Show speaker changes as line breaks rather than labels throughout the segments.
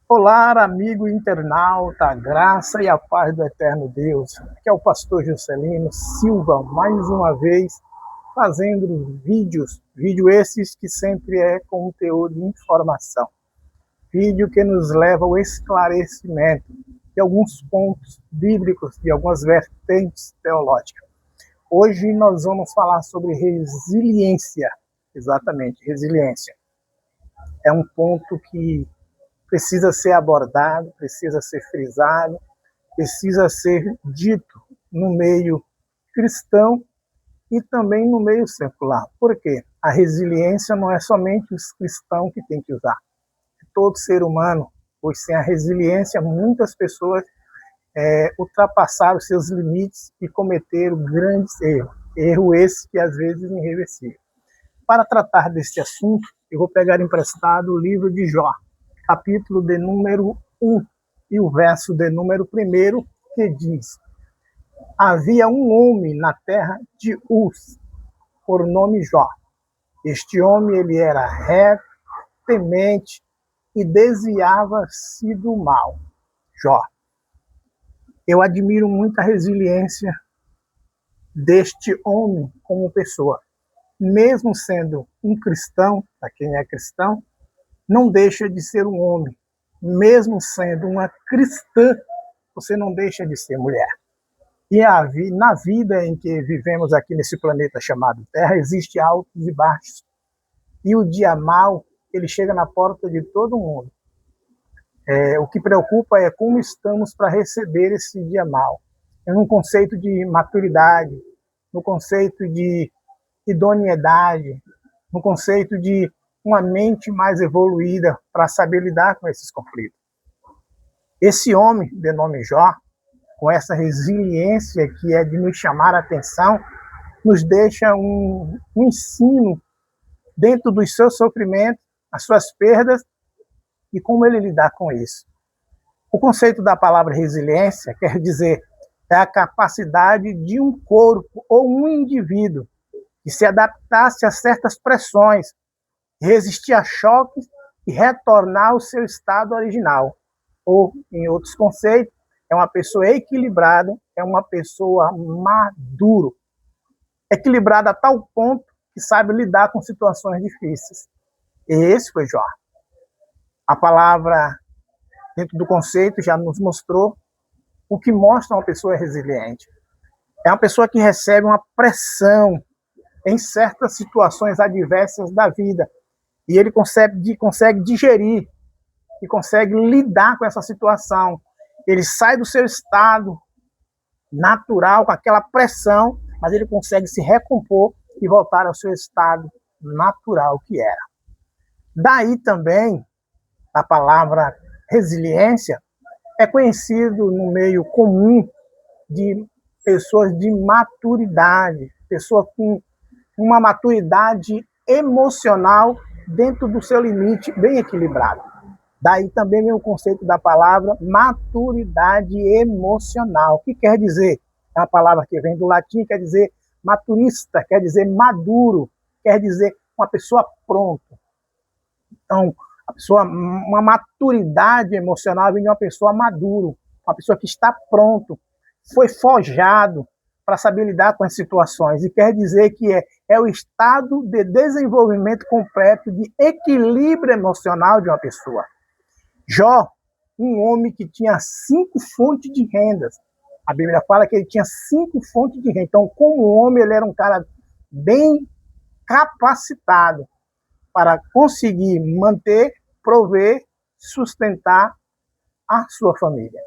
Olá, amigo internauta, a graça e a paz do eterno Deus. Aqui é o pastor Juscelino Silva, mais uma vez, fazendo vídeo esses que sempre é conteúdo de informação. Vídeo que nos leva ao esclarecimento de alguns pontos bíblicos, de algumas vertentes teológicas. Hoje nós vamos falar sobre resiliência, exatamente, resiliência. É um ponto que precisa ser abordado, precisa ser frisado, precisa ser dito no meio cristão e também no meio secular. Por quê? A resiliência não é somente os cristãos que têm que usar. É todo ser humano, pois sem a resiliência, muitas pessoas ultrapassaram seus limites e cometeram grandes erros. Erro esse que às vezes é irreversível. Para tratar deste assunto, eu vou pegar emprestado o livro de Jó, capítulo de número 1 e o verso de número 1, que diz: havia um homem na terra de Uz, por nome Jó. Este homem ele era reto, temente e desviava-se do mal. Jó. Eu admiro muito a resiliência deste homem como pessoa. Mesmo sendo um cristão, para quem é cristão, não deixa de ser um homem. Mesmo sendo uma cristã, você não deixa de ser mulher. E na vida em que vivemos aqui nesse planeta chamado Terra, existe altos e baixos. E o dia mau, ele chega na porta de todo mundo. O que preocupa é como estamos para receber esse dia mau. No conceito de maturidade, no conceito de idoneidade, no conceito de uma mente mais evoluída para saber lidar com esses conflitos. Esse homem, de nome Jó, com essa resiliência que é de nos chamar a atenção, nos deixa um ensino dentro dos seus sofrimentos, as suas perdas e como ele lidar com isso. O conceito da palavra resiliência quer dizer é a capacidade de um corpo ou um indivíduo que se adaptasse a certas pressões, resistir a choques e retornar ao seu estado original. Ou, em outros conceitos, é uma pessoa equilibrada, é uma pessoa madura. Equilibrada a tal ponto que sabe lidar com situações difíceis. E esse foi Jó. A palavra, dentro do conceito, já nos mostrou o que mostra uma pessoa resiliente. É uma pessoa que recebe uma pressão em certas situações adversas da vida. E ele consegue digerir e consegue lidar com essa situação. Ele sai do seu estado natural, com aquela pressão, mas ele consegue se recompor e voltar ao seu estado natural que era. Daí também a palavra resiliência é conhecido no meio comum de pessoas de maturidade, pessoas com uma maturidade emocional dentro do seu limite, bem equilibrado. Daí também vem o conceito da palavra maturidade emocional, que quer dizer, é uma palavra que vem do latim, quer dizer maturista, quer dizer maduro, quer dizer uma pessoa pronta. Então, uma maturidade emocional vem de uma pessoa madura, uma pessoa que está pronto, foi forjado para saber lidar com as situações, e quer dizer que é o estado de desenvolvimento completo, de equilíbrio emocional de uma pessoa. Jó, um homem que tinha 5 fontes de rendas. A Bíblia fala que ele tinha 5 fontes de renda. Então, como homem, ele era um cara bem capacitado para conseguir manter, prover, sustentar a sua família.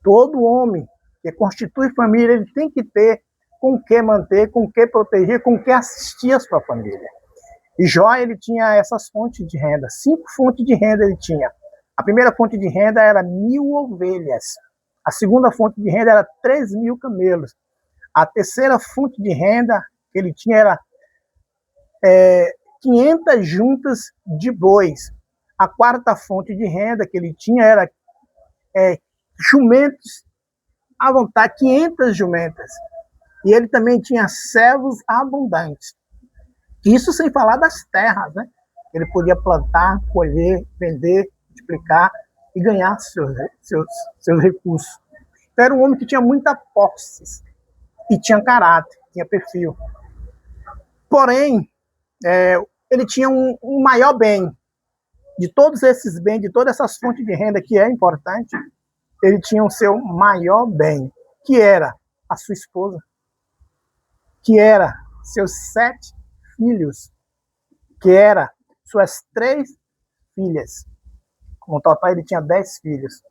Todo homem que constitui família, ele tem que ter com o que manter, com o que proteger, com o que assistir a sua família. E Jó, ele tinha essas fontes de renda, 5 fontes de renda ele tinha. A primeira fonte de renda era 1.000 ovelhas. A segunda fonte de renda era 3.000 camelos. A terceira fonte de renda que ele tinha era 500 juntas de bois. A quarta fonte de renda que ele tinha era jumentos à vontade, 500 jumentas. E ele também tinha servos abundantes. Isso sem falar das terras, né? Ele podia plantar, colher, vender, multiplicar. e ganhasse seus recursos. Então, era um homem que tinha muita posse e tinha caráter, tinha perfil. Porém, ele tinha um maior bem. De todos esses bens, de todas essas fontes de renda que é importante, ele tinha o seu maior bem, que era a sua esposa, que era seus 7 filhos, que era suas 3 filhas. No total, ele tinha 10 filhos.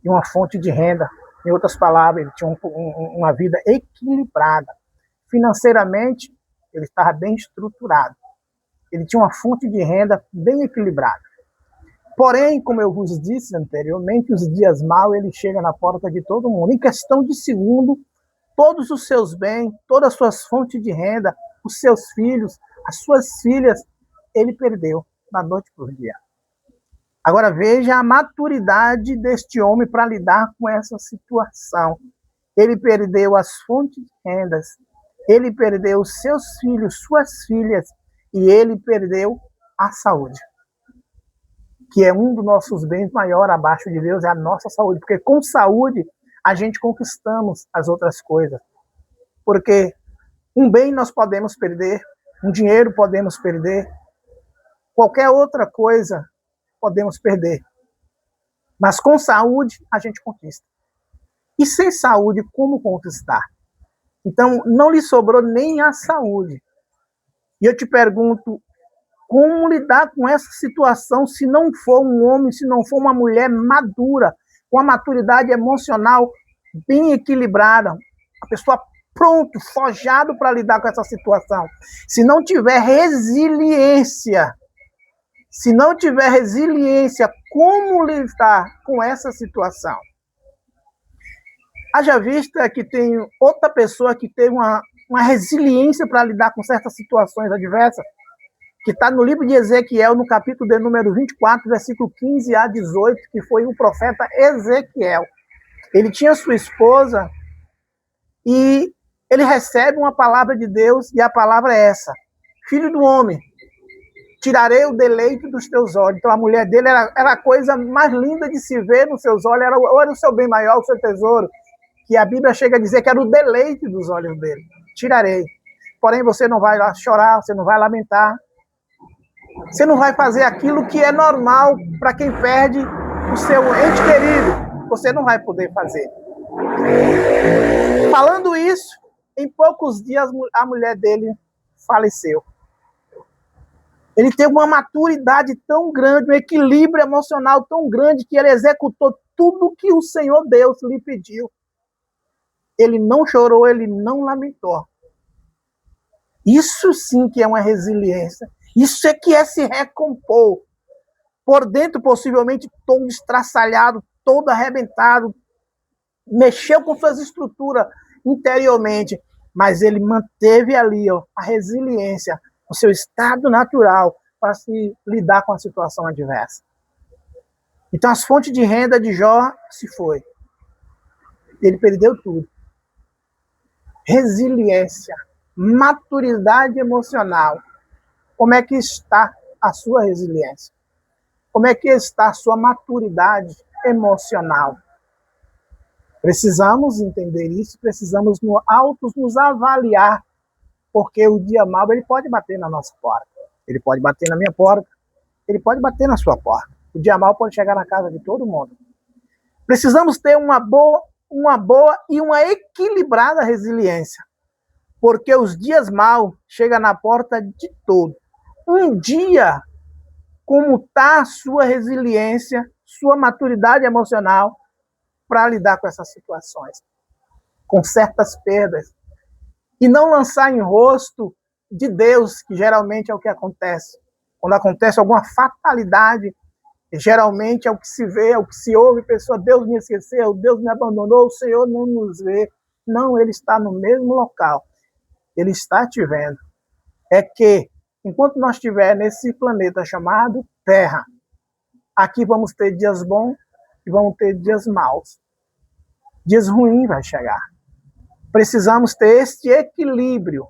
E uma fonte de renda. Em outras palavras, ele tinha uma vida equilibrada. Financeiramente, ele estava bem estruturado. Ele tinha uma fonte de renda bem equilibrada. Porém, como eu vos disse anteriormente, os dias maus, ele chega na porta de todo mundo. Em questão de segundo, todos os seus bens, todas as suas fontes de renda, os seus filhos, as suas filhas, ele perdeu da noite para o dia. Agora veja a maturidade deste homem para lidar com essa situação. Ele perdeu as fontes de rendas, ele perdeu os seus filhos, suas filhas, e ele perdeu a saúde, que é um dos nossos bens maiores abaixo de Deus, é a nossa saúde, porque com saúde a gente conquistamos as outras coisas. Porque um bem nós podemos perder, um dinheiro podemos perder, qualquer outra coisa podemos perder. Mas com saúde a gente conquista. E sem saúde, como conquistar? Então, não lhe sobrou nem a saúde. E eu te pergunto, como lidar com essa situação se não for um homem, se não for uma mulher madura, com a maturidade emocional bem equilibrada, a pessoa pronto, forjado para lidar com essa situação. Se não tiver resiliência, como lidar com essa situação? Haja vista que tem outra pessoa que teve uma resiliência para lidar com certas situações adversas, que está no livro de Ezequiel, no capítulo de número 24, versículo 15 a 18, que foi o profeta Ezequiel. Ele tinha sua esposa e ele recebe uma palavra de Deus, e a palavra é essa: filho do homem, tirarei o deleite dos teus olhos. Então a mulher dele era a coisa mais linda de se ver nos seus olhos, era o seu bem maior, o seu tesouro, que a Bíblia chega a dizer que era o deleite dos olhos dele. Tirarei. Porém, você não vai lá chorar, você não vai lamentar, você não vai fazer aquilo que é normal para quem perde o seu ente querido. Você não vai poder fazer. Falando isso, em poucos dias a mulher dele faleceu. Ele teve uma maturidade tão grande, um equilíbrio emocional tão grande, que ele executou tudo que o Senhor Deus lhe pediu. Ele não chorou, ele não lamentou. Isso sim que é uma resiliência. Isso é que é se recompor. Por dentro, possivelmente, todo estraçalhado, todo arrebentado, mexeu com suas estruturas interiormente, mas ele manteve ali a resiliência, o seu estado natural para se lidar com a situação adversa. Então, as fontes de renda de Jó se foi. Ele perdeu tudo. Resiliência, maturidade emocional. Como é que está a sua resiliência? Como é que está a sua maturidade emocional? Precisamos entender isso, precisamos nos avaliar, porque o dia mau ele pode bater na nossa porta, ele pode bater na minha porta, ele pode bater na sua porta. O dia mau pode chegar na casa de todo mundo. Precisamos ter uma boa e uma equilibrada resiliência, porque os dias maus chegam na porta de todo. Um dia, como está a sua resiliência, sua maturidade emocional para lidar com essas situações, com certas perdas, e não lançar em rosto de Deus, que geralmente é o que acontece. Quando acontece alguma fatalidade, geralmente é o que se vê, é o que se ouve, pessoa, Deus me esqueceu, Deus me abandonou, o Senhor não nos vê. Não, ele está no mesmo local. Ele está te vendo. É que, enquanto nós estivermos nesse planeta chamado Terra, aqui vamos ter dias bons e vamos ter dias maus. Dias ruins vai chegar. Precisamos ter este equilíbrio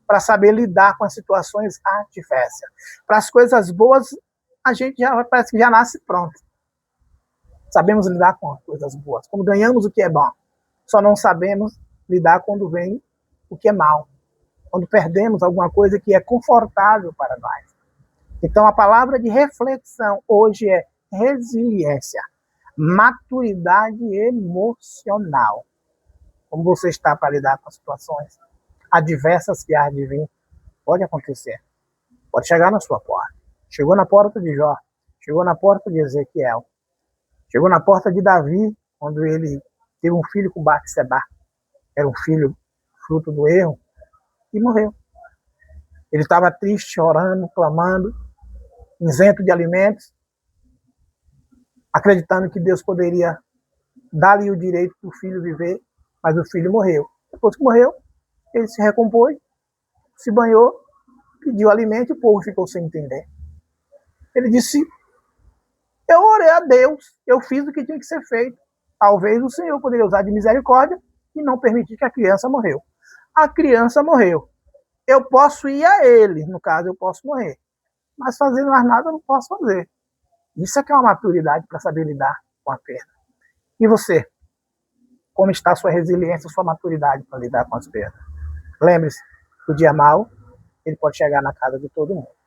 para saber lidar com as situações adversas. Para as coisas boas, a gente parece que já nasce pronto. Sabemos lidar com as coisas boas, quando ganhamos o que é bom. Só não sabemos lidar quando vem o que é mal, quando perdemos alguma coisa que é confortável para nós. Então, a palavra de reflexão hoje é resiliência, maturidade emocional. Como você está para lidar com as situações adversas que há de vir? Pode acontecer. Pode chegar na sua porta. Chegou na porta de Jó, chegou na porta de Ezequiel, chegou na porta de Davi, quando ele teve um filho com Batseba. Era um filho fruto do erro, e morreu. Ele estava triste, chorando, clamando, isento de alimentos, acreditando que Deus poderia dar-lhe o direito do filho viver, mas o filho morreu. Depois que morreu, ele se recompôs, se banhou, pediu alimento e o povo ficou sem entender. Ele disse: eu orei a Deus, eu fiz o que tinha que ser feito. Talvez o Senhor poderia usar de misericórdia e não permitir que a criança morreu. A criança morreu. Eu posso ir a ele, no caso eu posso morrer. Mas fazer mais nada eu não posso fazer. Isso é que é uma maturidade para saber lidar com a perda. E você? Como está a sua resiliência, a sua maturidade para lidar com as perdas? Lembre-se, o dia mau, ele pode chegar na casa de todo mundo.